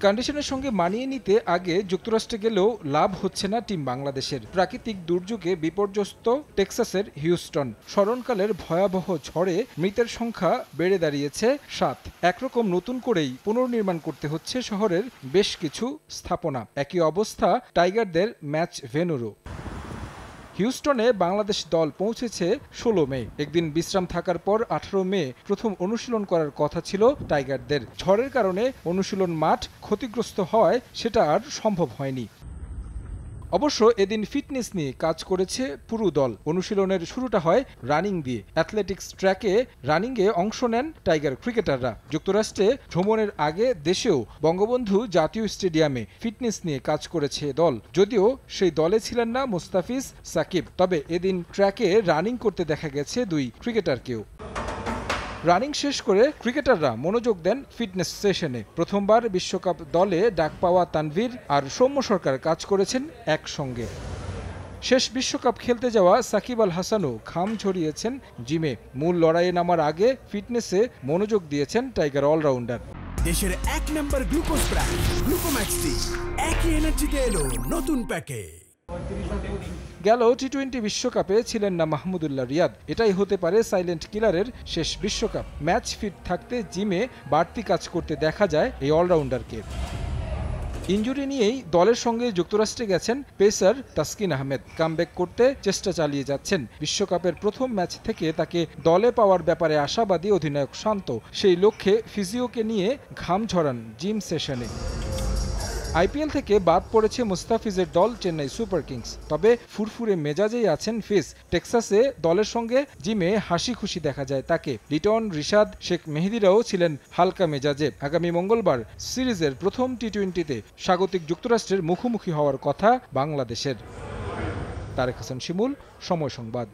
কন্ডিশনের সঙ্গে মানিয়ে নিতে আগে যুক্তরাষ্ট্রে গেলেও লাভ হচ্ছে না টিম বাংলাদেশের। প্রাকৃতিক দুর্যোগে বিপর্যস্ত টেক্সাসের হিউস্টন। স্মরণকালের ভয়াবহ ঝড়ে মৃতের সংখ্যা বেড়ে দাঁড়িয়েছে ৭। একরকম নতুন করেই পুনর্নির্মাণ করতে হচ্ছে শহরের বেশ কিছু স্থাপনা। একই অবস্থা টাইগারদের ম্যাচ ভেন্যুরও। হিউস্টনে বাংলাদেশ দল পৌঁছেছে ১৬ মে। একদিন বিশ্রাম থাকার পর ১৮ মে প্রথম অনুশীলন করার কথা ছিল টাইগারদের। ঝড়ের কারণে অনুশীলন মাঠ ক্ষতিগ্রস্ত হওয়ায় সেটা আর সম্ভব হয়নি। অবশ্য এদিন ফিটনেস নিয়ে কাজ করেছে পুরো দল। অনুশীলনের শুরুটা হয় রানিং দিয়ে। অ্যাথলেটিক্স ট্র্যাকে রানিংয়ে অংশ নেন টাইগার ক্রিকেটাররা। যুক্তরাষ্ট্রে ভ্রমণের আগে দেশেও বঙ্গবন্ধু জাতীয় স্টেডিয়ামে ফিটনেস নিয়ে কাজ করেছে দল। যদিও সেই দলে ছিলেন না মুস্তাফিজ সাকিব, তবে এদিন ট্র্যাকে রানিং করতে দেখা গেছে দুই ক্রিকেটারকেও। রানিং শেষ করে ক্রিকেটাররা মনোযোগ দেন ফিটনেস সেশনে। প্রথমবার বিশ্বকাপ দলে ডাক পাওয়া তানভীর আর সৌম্য সরকার কাজ করেছেন একসঙ্গে। শেষ বিশ্বকাপ খেলতে যাওয়া সাকিব আল হাসানও ঘাম ঝরিয়েছেন জিমে। মূল লড়াইয়ে নামার আগে ফিটনেসে মনোযোগ দিয়েছেন টাইগার অলরাউন্ডার। দেশের ১ নম্বর গ্লুকোজ ব্র্যান্ড গ্লুকোম্যাক্সটি একই এনার্জিতে এলো নতুন প্যাকে। গেল টি-20 বিশ্বকাপে ছিলেন না মাহমুদুল্লাহ রিয়াদ। এটাই হতে পারে সাইলেন্ট কিলারের শেষ বিশ্বকাপ। ম্যাচ ফিট থাকতে জিমে বাড়তি কাজ করতে দেখা যায় এই অলরাউন্ডারকে। ইনজুরি নিয়েই দলের সঙ্গে যুক্তরাষ্ট্রে গেছেন পেসার তাসকিন আহমেদ। কামব্যাক করতে চেষ্টা চালিয়ে যাচ্ছেন। বিশ্বকাপের প্রথম ম্যাচ থেকে তাকে দলে পাওয়ার ব্যাপারে আশাবাদী অধিনায়ক শান্ত। সেই লক্ষ্যে ফিজিওকে নিয়ে ঘাম ঝরান জিম সেশনে। আইপিএল থেকে বাদ পড়েছে মুস্তাফিজের দল চেন্নাই সুপার কিংস। তবে ফুরফুরে মেজাজেই আছেন ফিজ। টেক্সাসে দলের সঙ্গে জিমে হাসি খুশি দেখা যায় তাকে। লিটন, রিশাদ, শেখ মেহেদিরাও ছিলেন হালকা মেজাজে। আগামী মঙ্গলবার সিরিজের প্রথম টি-20তে স্বাগতিক যুক্তরাষ্ট্রের মুখোমুখি হওয়ার কথা বাংলাদেশের। তারেক হাসান শিমুল, সময় সংবাদ।